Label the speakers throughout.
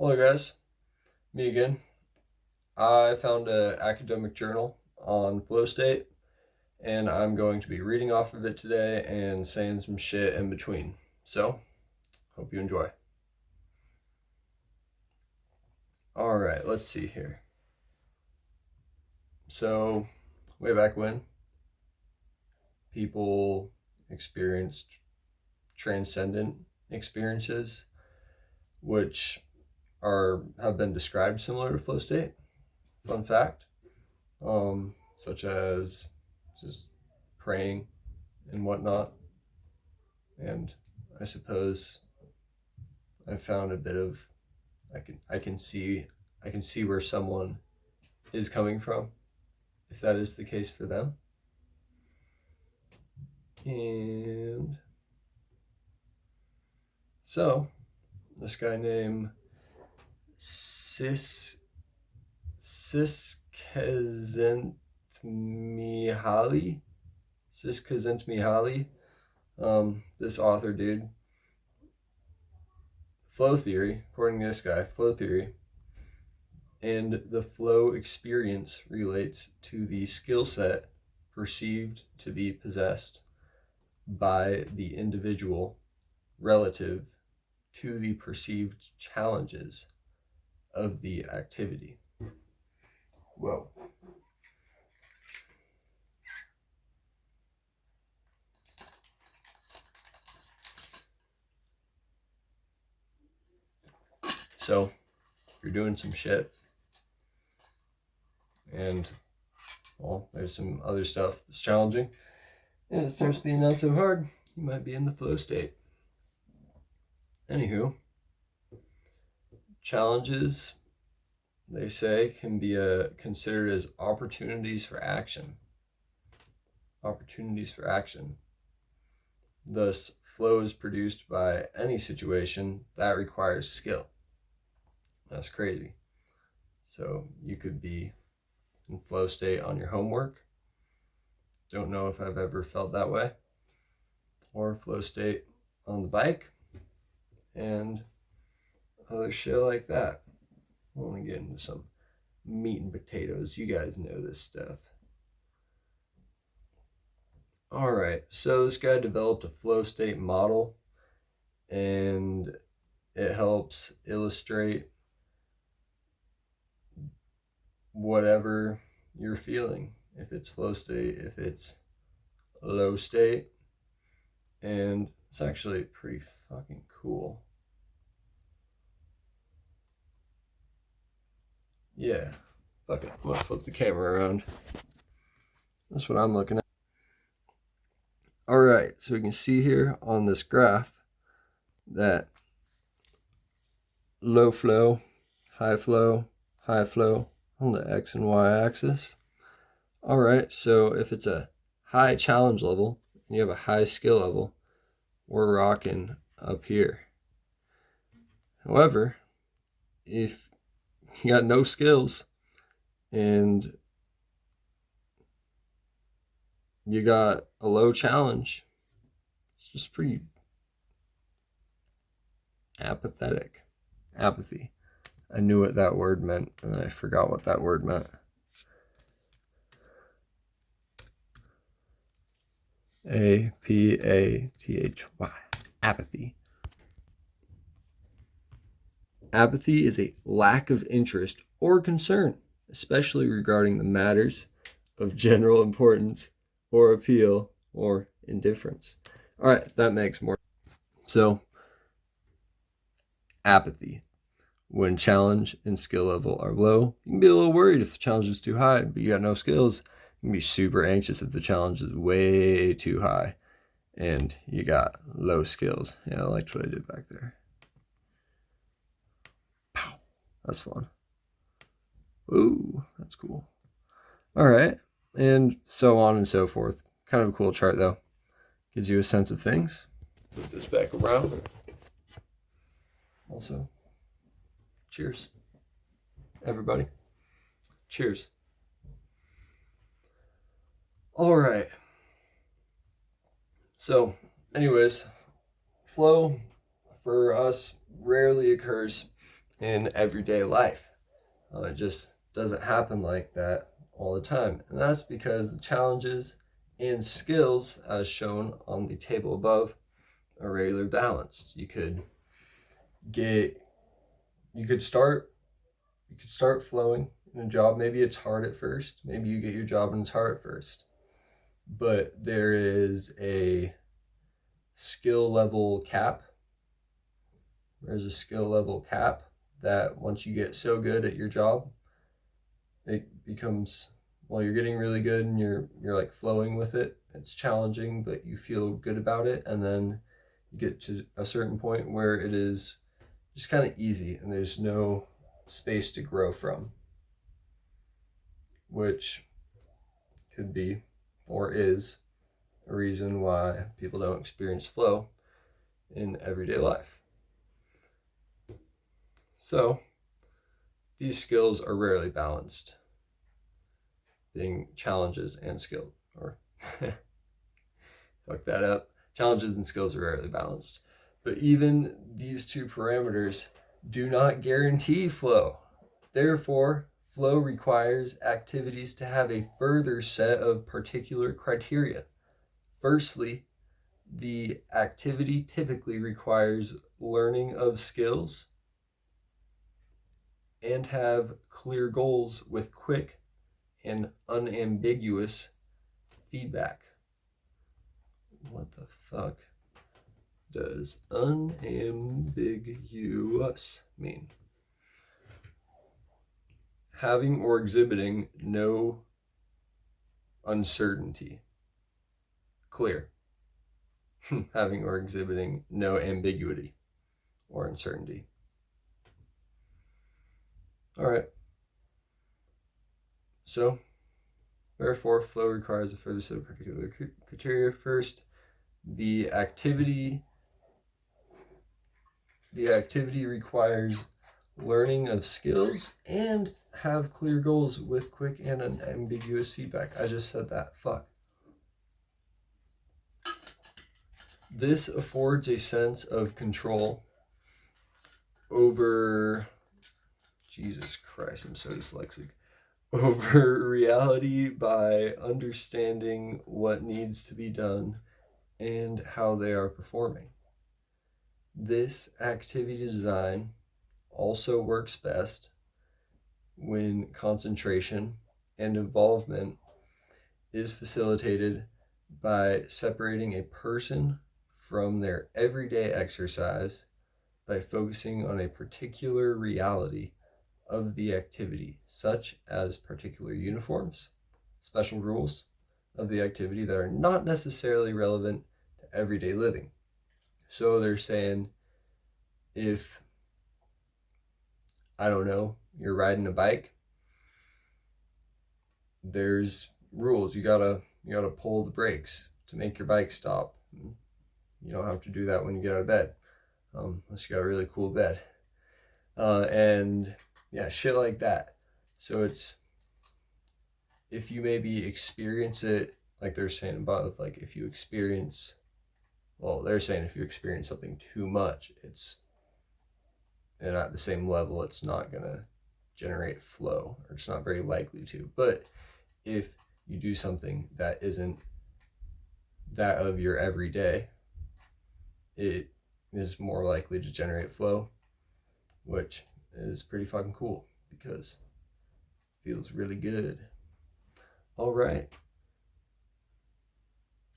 Speaker 1: Hello guys, me again. I found an academic journal on flow state and I'm going to be reading off of it today and saying some shit in between. So, hope you enjoy. Alright, let's see here. So, way back when, people experienced transcendent experiences which have been described similar to flow state. Fun fact. Such as just praying and whatnot. And I suppose I found a bit of I can see where someone is coming from, if that is the case for them. And so this guy named Csikszentmihalyi, this author dude, flow theory, according to this guy, flow theory and the flow experience relates to the skill set perceived to be possessed by the individual relative to the perceived challenges of the activity. Whoa. So, if you're doing some shit, and, well, there's some other stuff that's challenging, and it starts being not so hard, you might be in the flow state. Anywho, challenges, they say, can be considered as opportunities for action. Opportunities for action. Thus, flow is produced by any situation that requires skill. That's crazy. So you could be in flow state on your homework. Don't know if I've ever felt that way. Or flow state on the bike. And other shit like that. I want to get into some meat and potatoes. You guys know this stuff. Alright, so this guy developed a flow state model and it helps illustrate whatever you're feeling. If it's flow state, if it's low state. And it's actually pretty fucking cool. Yeah, fuck it. I'm gonna flip the camera around. That's what I'm looking at. Alright, so we can see here on this graph that low flow, high flow on the X and Y axis. Alright, so if it's a high challenge level and you have a high skill level, we're rocking up here. However, if you got no skills and you got a low challenge, it's just pretty apathetic. Apathy. I knew what that word meant and then I forgot what that word meant. A-P-A-T-H-Y. Apathy. Apathy is a lack of interest or concern, especially regarding the matters of general importance or appeal or indifference. All right, that makes more. So, apathy. When challenge and skill level are low, you can be a little worried if the challenge is too high, but you got no skills. You can be super anxious if the challenge is way too high and you got low skills. Yeah, I liked what I did back there. Pow. That's fun. Ooh, that's cool. All right, and so on and so forth. Kind of a cool chart though. Gives you a sense of things. Put this back around. Also, cheers, everybody. Cheers. All right. So, anyways, flow for us rarely occurs in everyday life. It just doesn't happen like that all the time. And that's because the challenges and skills, as shown on the table above, are regularly balanced. You could start flowing in a job. Maybe it's hard at first. Maybe you get your job and it's hard at first. But there is a skill level cap. There's a skill level cap that once you get so good at your job, it becomes, well, you're getting really good and you're like flowing with it. It's challenging, but you feel good about it. And then you get to a certain point where it is just kind of easy and there's no space to grow from, which could be or is a reason why people don't experience flow in everyday life. So these skills are rarely balanced, being challenges and skills, or fuck that up. Challenges and skills are rarely balanced. But even these two parameters do not guarantee flow. Therefore, flow requires activities to have a further set of particular criteria. Firstly, the activity typically requires learning of skills and have clear goals with quick and unambiguous feedback. What the fuck does unambiguous mean? Having or exhibiting no uncertainty. Clear. Having or exhibiting no ambiguity or uncertainty. All right. So, therefore, flow requires a further set of particular criteria. First, the activity requires learning of skills and have clear goals with quick and unambiguous feedback. I just said that. Fuck. This affords a sense of control over, Jesus Christ, I'm so dyslexic, over reality by understanding what needs to be done and how they are performing. This activity design also works best when concentration and involvement is facilitated by separating a person from their everyday exercise by focusing on a particular reality of the activity, such as particular uniforms, special rules of the activity that are not necessarily relevant to everyday living. So they're saying, if, I don't know, you're riding a bike, there's rules. You gotta pull the brakes to make your bike stop. You don't have to do that when you get out of bed, unless you got a really cool bed. And yeah, shit like that. So it's, if you maybe experience it, like they're saying above, like if you experience, well, they're saying if you experience something too much, and at the same level, it's not gonna generate flow, or it's not very likely to. But if you do something that isn't that of your everyday, it is more likely to generate flow, which is pretty fucking cool because it feels really good. All right.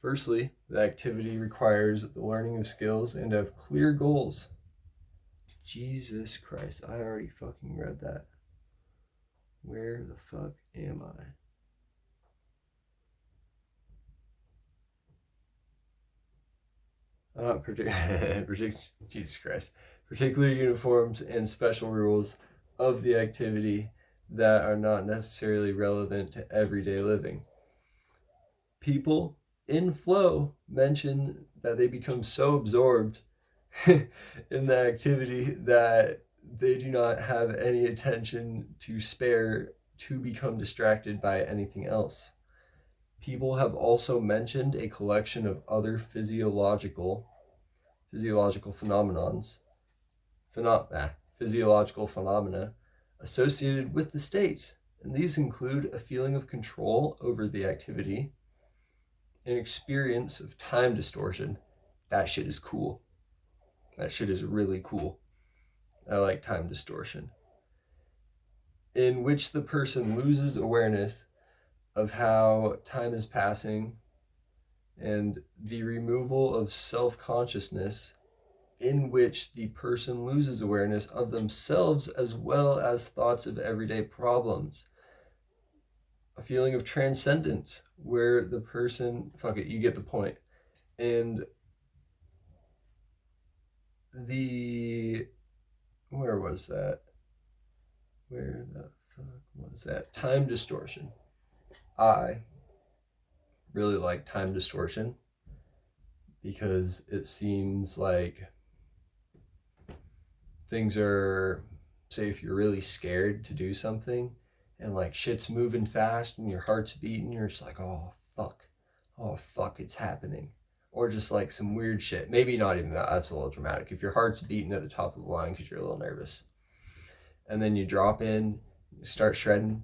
Speaker 1: Firstly, the activity requires the learning of skills and have clear goals. Jesus Christ, I already fucking read that. Where the fuck am I? Jesus Christ. Particular uniforms and special rules of the activity that are not necessarily relevant to everyday living. People in flow mention that they become so absorbed in the activity that they do not have any attention to spare to become distracted by anything else. People have also mentioned a collection of other physiological phenomenons. physiological phenomena associated with the states. And these include a feeling of control over the activity, an experience of time distortion. That shit is cool. That shit is really cool. I like time distortion. In which the person loses awareness of how time is passing, and the removal of self-consciousness, in which the person loses awareness of themselves as well as thoughts of everyday problems. A feeling of transcendence, where the person, fuck it, you get the point. And where was that? Where the fuck was that? Time distortion. I really like time distortion because it seems like things are, say if you're really scared to do something and like shit's moving fast and your heart's beating, you're just like, oh fuck, it's happening. Or just like some weird shit. Maybe not even that, that's a little dramatic. If your heart's beating at the top of the line because you're a little nervous, and then you drop in, you start shredding,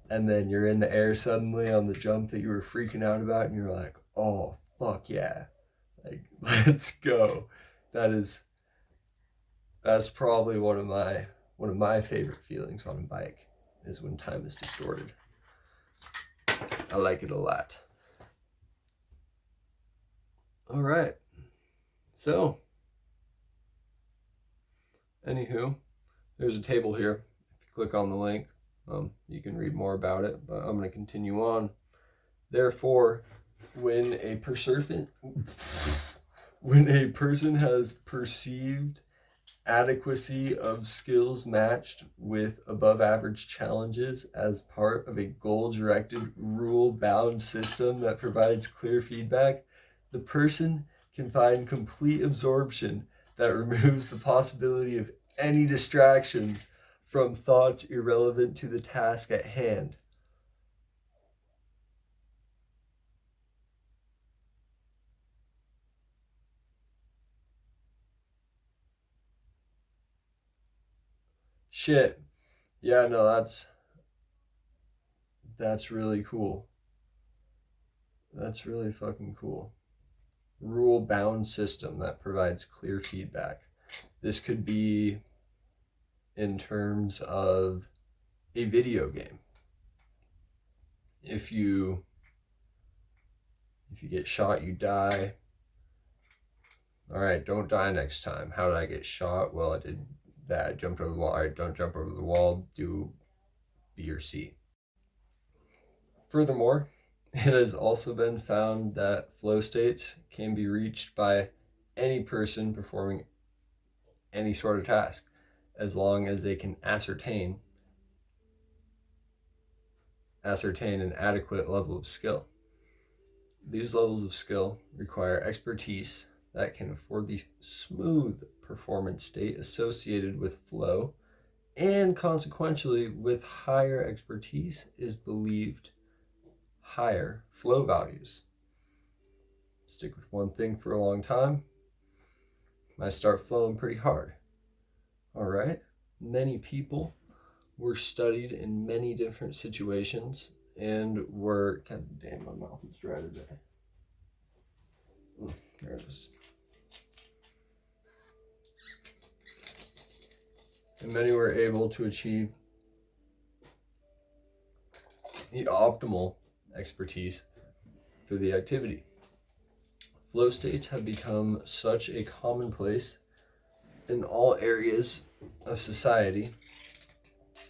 Speaker 1: and then you're in the air suddenly on the jump that you were freaking out about, and you're like, oh fuck yeah, like let's go. That's probably one of my favorite feelings on a bike, is when time is distorted. I like it a lot. All right. So, anywho, there's a table here. If you click on the link, you can read more about it, but I'm going to continue on. Therefore, when a person has perceived adequacy of skills matched with above average challenges as part of a goal-directed, rule-bound system that provides clear feedback, the person can find complete absorption that removes the possibility of any distractions from thoughts irrelevant to the task at hand. Shit. Yeah, no, that's really cool. That's really fucking cool. Rule-bound system that provides clear feedback. This could be in terms of a video game. If you get shot, you die. All right, don't die next time. How did I get shot? Well, I did that. I jumped over the wall. All right, don't jump over the wall. Do B or C. Furthermore, it has also been found that flow states can be reached by any person performing any sort of task, as long as they can ascertain an adequate level of skill. These levels of skill require expertise that can afford the smooth performance state associated with flow, and consequently, with higher expertise is believed higher flow values. Stick with one thing for a long time, I start flowing pretty hard. All right, many people were studied in many different situations and were, god damn, my mouth is dry today. There it is. And many were able to achieve the optimal expertise for the activity. Flow states have become such a commonplace in all areas of society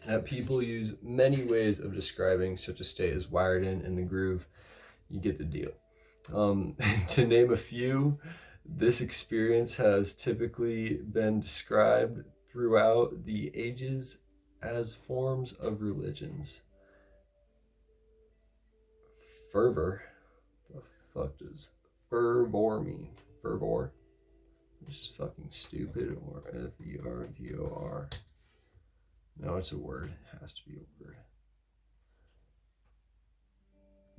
Speaker 1: that people use many ways of describing such a state as wired in the groove. You get the deal. To name a few, this experience has typically been described throughout the ages as forms of religions. Fervor. The fuck does fervor mean? Fervor? Just fucking stupid. Or F-E-R-V-O-R. No, it's a word. It has to be a word.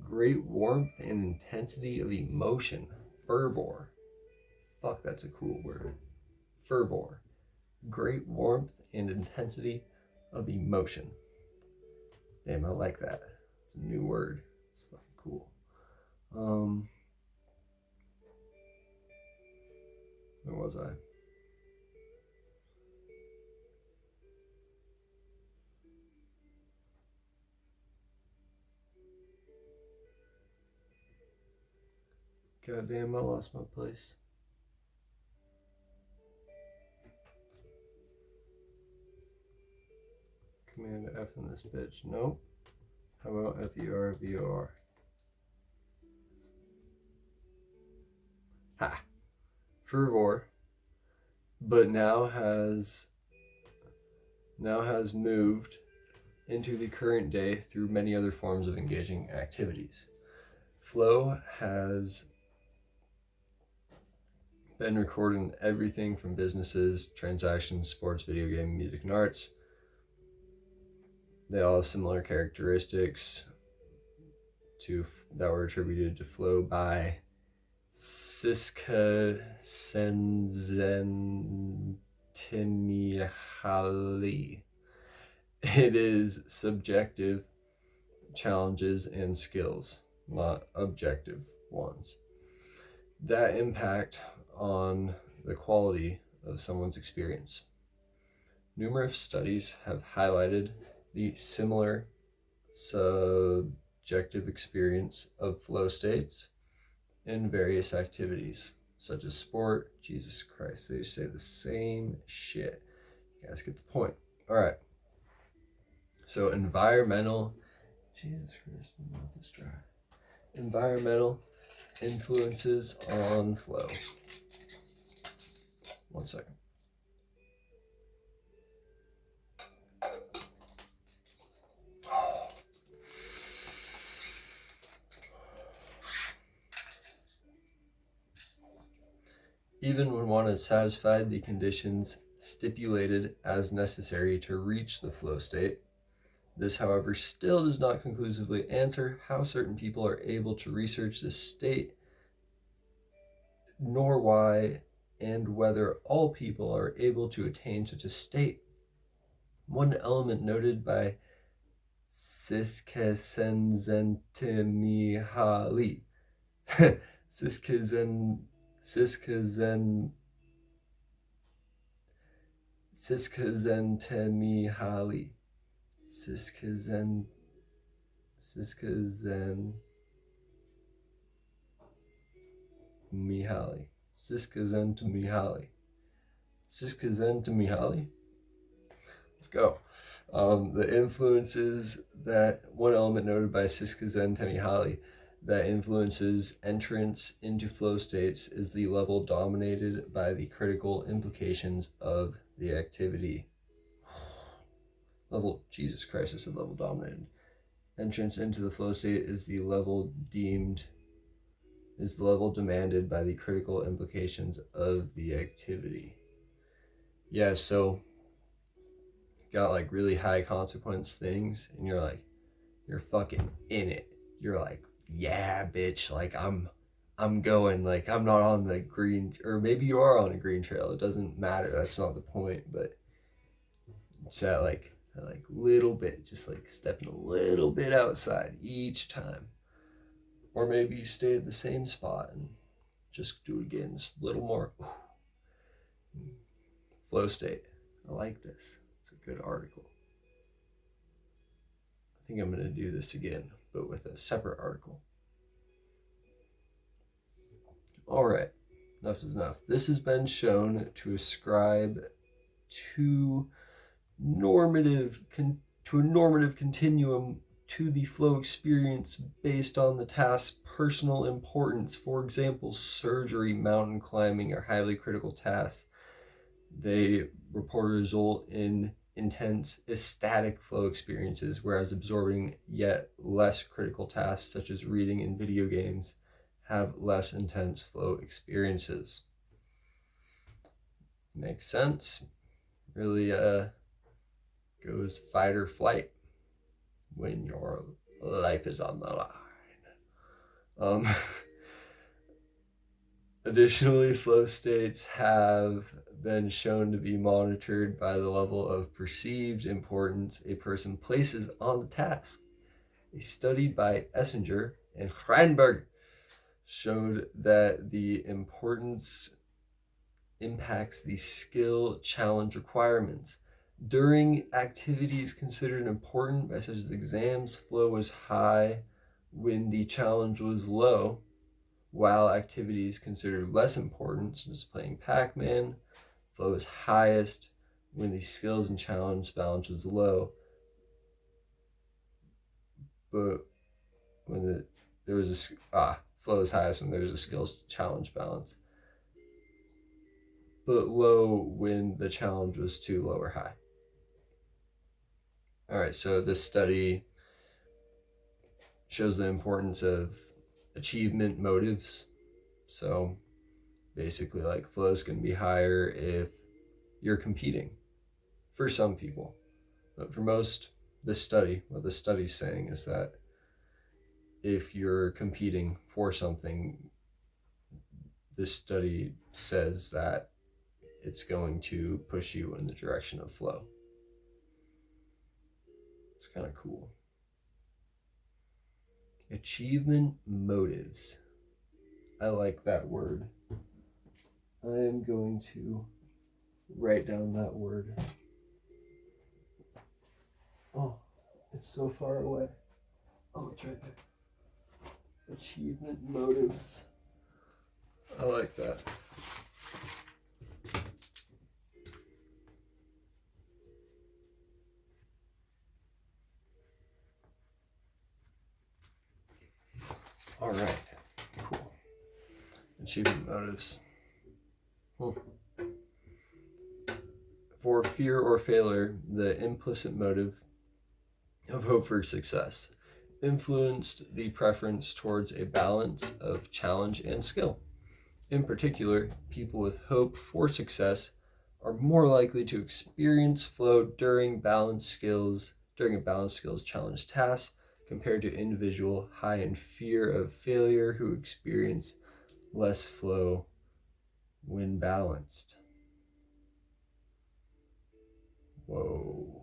Speaker 1: Great warmth and intensity of emotion. Fervor. Fuck, that's a cool word. Fervor. great warmth and intensity of emotion. Damn, I like that. It's a new word. It's fucking cool. Where was I? Goddamn, I lost my place. Command F in this bitch. Nope. How about FERVOR? Ha! Fervor, but now has moved into the current day through many other forms of engaging activities. Flow has been recorded in everything from businesses, transactions, sports, video game, music, and arts. They all have similar characteristics that were attributed to flow by Siska Senzentimihali. It is subjective challenges and skills, not objective ones, that impact on the quality of someone's experience. Numerous studies have highlighted the similar subjective experience of flow states in various activities, such as sport. Jesus Christ, they say the same shit. You guys get the point. All right. So environmental, Jesus Christ, my mouth is dry. Environmental influences on flow. 1 second. Even when one has satisfied the conditions stipulated as necessary to reach the flow state, this, however, still does not conclusively answer how certain people are able to research this state, nor why and whether all people are able to attain such a state. One element noted by Siska Senzentimihali Let's go. The influences that one element noted by Siska Sentimihali that influences entrance into flow states is the level dominated by the critical implications of the activity. Jesus Christ, I said level dominated. Entrance into the flow state is the level demanded by the critical implications of the activity. Yeah, so got like really high consequence things and you're fucking in it. You're like, yeah, bitch, like I'm going, like I'm not on the green, or maybe you are on a green trail. It doesn't matter. That's not the point, but it's that little bit, just like stepping a little bit outside each time. Or maybe you stay at the same spot and just do it again, just a little more. Flow state. I like this. It's a good article. I think I'm going to do this again, but with a separate article. All right, enough is enough. This has been shown to ascribe to a normative continuum to the flow experience based on the task's personal importance. For example, surgery, mountain climbing are highly critical tasks. They report a result in intense ecstatic flow experiences, whereas absorbing yet less critical tasks such as reading and video games have less intense flow experiences. Makes sense. Really goes fight or flight when your life is on the line. Additionally, flow states have been shown to be monitored by the level of perceived importance a person places on the task. A study by Essinger and Reinberg showed that the importance impacts the skill challenge requirements. During activities considered important by such as exams, flow was high when the challenge was low, while activities considered less important, such as playing Pac-Man, flow is highest when the skills and challenge balance was low. But when there was flow is highest when there was a skills challenge balance, but low when the challenge was too low or high. All right, so this study shows the importance of achievement motives. So basically, like, flow is going to be higher if you're competing for some people. But for most, what this study's saying is that if you're competing for something, this study says that it's going to push you in the direction of flow. It's kind of cool. Achievement motives. I like that word. I am going to write down that word. Oh, it's so far away. Oh, it's right there. Achievement motives. I like that. All right, cool. Achievement motives. For fear or failure, the implicit motive of hope for success influenced the preference towards a balance of challenge and skill. In particular, people with hope for success are more likely to experience flow during a balanced skills challenge task compared to individual high in fear of failure who experience less flow when balanced. Whoa.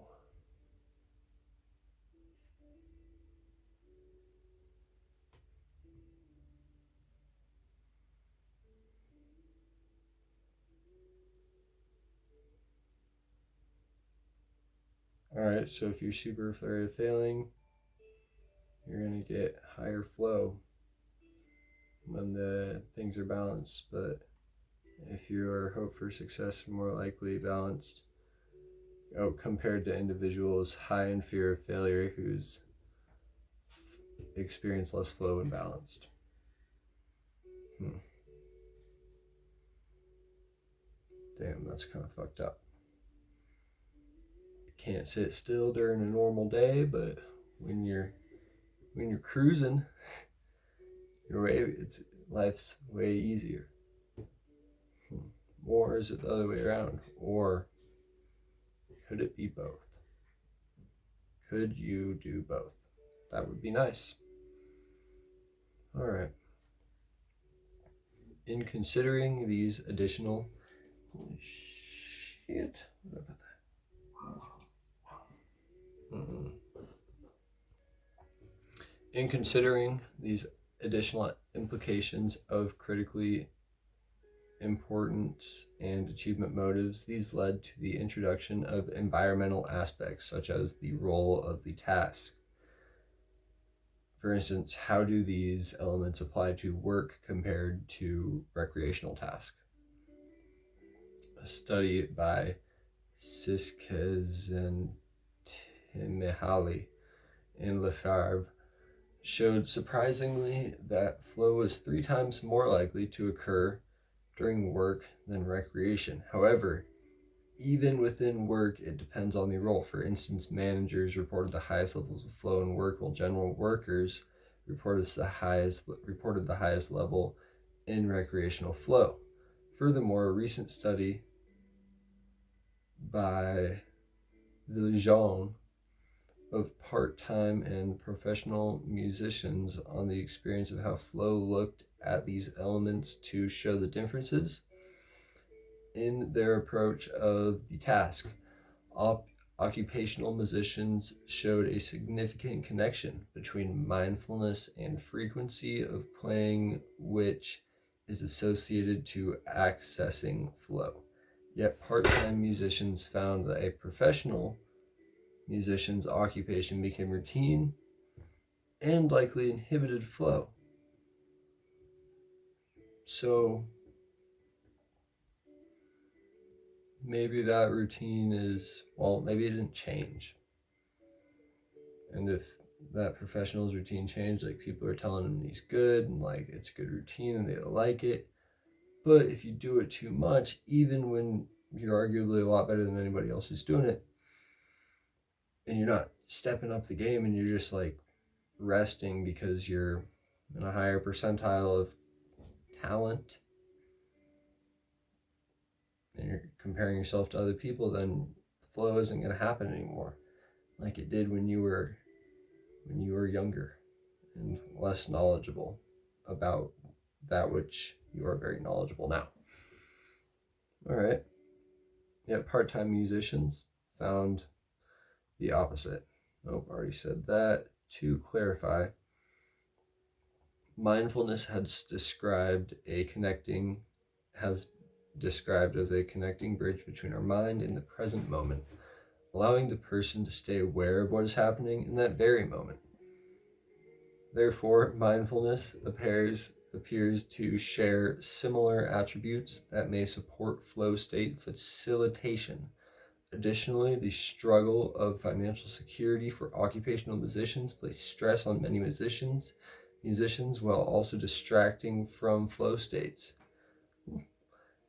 Speaker 1: All right, so if you're super afraid of failing, you're going to get higher flow when the things are balanced. But if your hope for success is more likely balanced, compared to individuals high in fear of failure who's experience less flow when balanced. Damn, that's kind of fucked up. Can't sit still during a normal day, but when you're cruising, life's way easier. Or is it the other way around? Or could it be both? Could you do both? That would be nice. All right. In considering these additional... Holy shit. What about that? In considering these additional implications of critically importance and achievement motives, these led to the introduction of environmental aspects such as the role of the task. For instance, how do these elements apply to work compared to recreational tasks? A study by Siskes and Timihali and Lefebvre showed surprisingly that flow is 3 times more likely to occur during work than recreation. However, even within work, it depends on the role. For instance, managers reported the highest levels of flow in work, while general workers reported the highest level in recreational flow. Furthermore, a recent study by Villejean of part-time and professional musicians on the experience of how flow looked at these elements to show the differences in their approach of the task. Occupational musicians showed a significant connection between mindfulness and frequency of playing, which is associated to accessing flow. Yet part-time musicians found that a professional musician's occupation became routine and likely inhibited flow. So maybe that routine is, well, maybe it didn't change. And if that professional's routine changed, like people are telling him he's good and like it's a good routine and they like it. But if you do it too much, even when you're arguably a lot better than anybody else who's doing it, and you're not stepping up the game and you're just like resting because you're in a higher percentile of talent and you're comparing yourself to other people, then flow isn't going to happen anymore like it did when you were younger and less knowledgeable about that which you are very knowledgeable now. All right. Yet part-time musicians found the opposite. Nope, already said that. To clarify, mindfulness has described as a connecting bridge between our mind and the present moment, allowing the person to stay aware of what is happening in that very moment. Therefore, mindfulness appears to share similar attributes that may support flow state facilitation. Additionally, the struggle of financial security for occupational musicians places stress on many musicians while also distracting from flow states.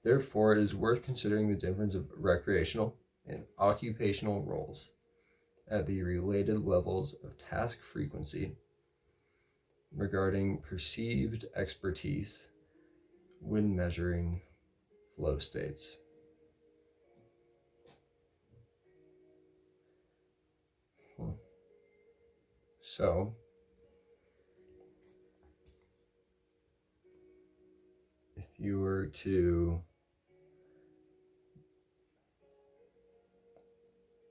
Speaker 1: Therefore, it is worth considering the difference of recreational and occupational roles at the related levels of task frequency regarding perceived expertise when measuring flow states. So, if you were to,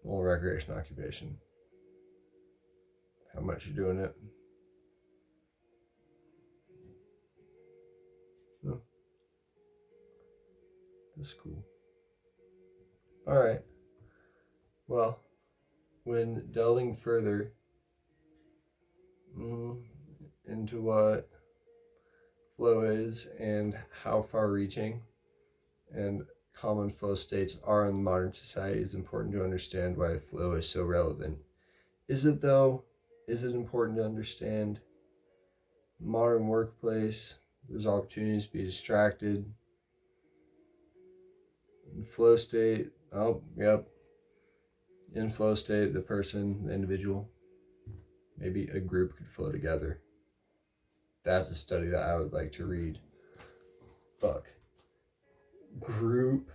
Speaker 1: well, recreation occupation, how much you're doing it? No. That's cool. All right. Well, when delving further into what flow is and how far-reaching and common flow states are in modern society, it's important to understand why flow is so relevant. Is it though? Is it important to understand modern workplace? There's opportunities to be distracted. In flow state, oh, yep. In flow state, the person, the individual, maybe a group could flow together. That's a study that I would like to read. Fuck. Group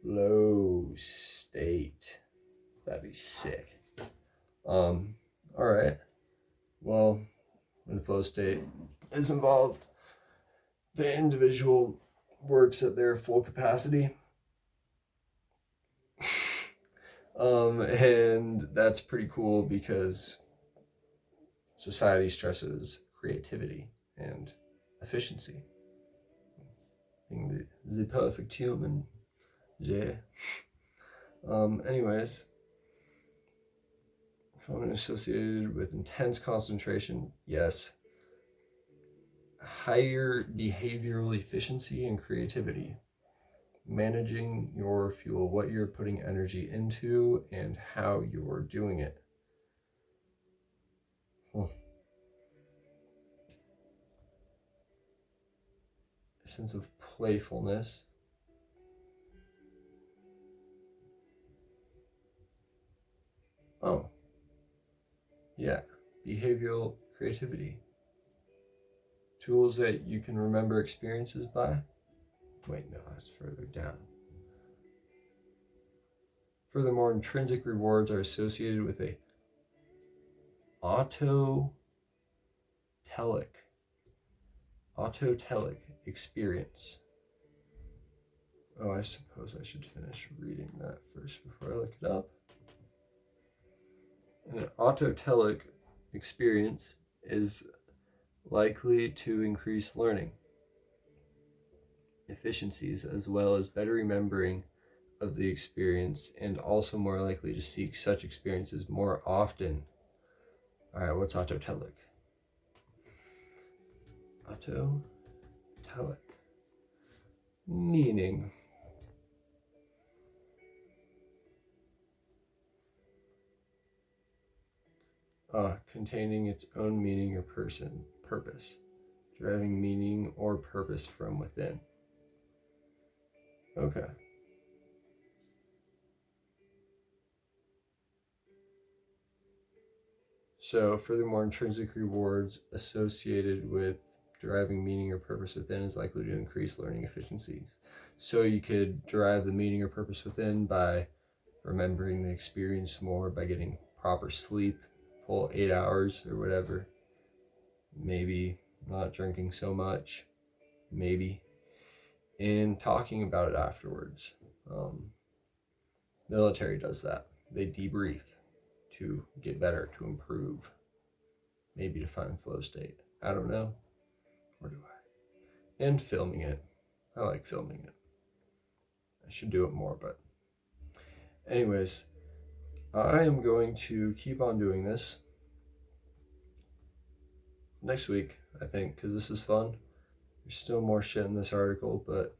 Speaker 1: flow state. That'd be sick. All right. Well, when flow state is involved, the individual works at their full capacity. And that's pretty cool because society stresses creativity and efficiency. Being the perfect human. Yeah. Anyways, common associated with intense concentration, yes. Higher behavioral efficiency and creativity. Managing your fuel, what you're putting energy into and how you're doing it. A sense of playfulness. Oh, yeah, behavioral creativity. Tools that you can remember experiences by. Wait, no, that's further down. Furthermore, intrinsic rewards are associated with a autotelic experience. Oh, I suppose I should finish reading that first before I look it up. An autotelic experience is likely to increase learning efficiencies as well as better remembering of the experience, and also more likely to seek such experiences more often. All right, what's autotelic? Autotelic. Meaning. Containing its own meaning or purpose. Deriving meaning or purpose from within. Okay. So, furthermore, intrinsic rewards associated with deriving meaning or purpose within is likely to increase learning efficiencies. So, you could derive the meaning or purpose within by remembering the experience more, by getting proper sleep, full 8 hours or whatever. Maybe not drinking so much. Maybe. And talking about it afterwards. Military does that. They debrief to get better, to improve, maybe to find flow state. I don't know. Or do I? And filming it. I like filming it. I should do it more, but anyways, I am going to keep on doing this next week, I think, because this is fun. There's still more shit in this article, but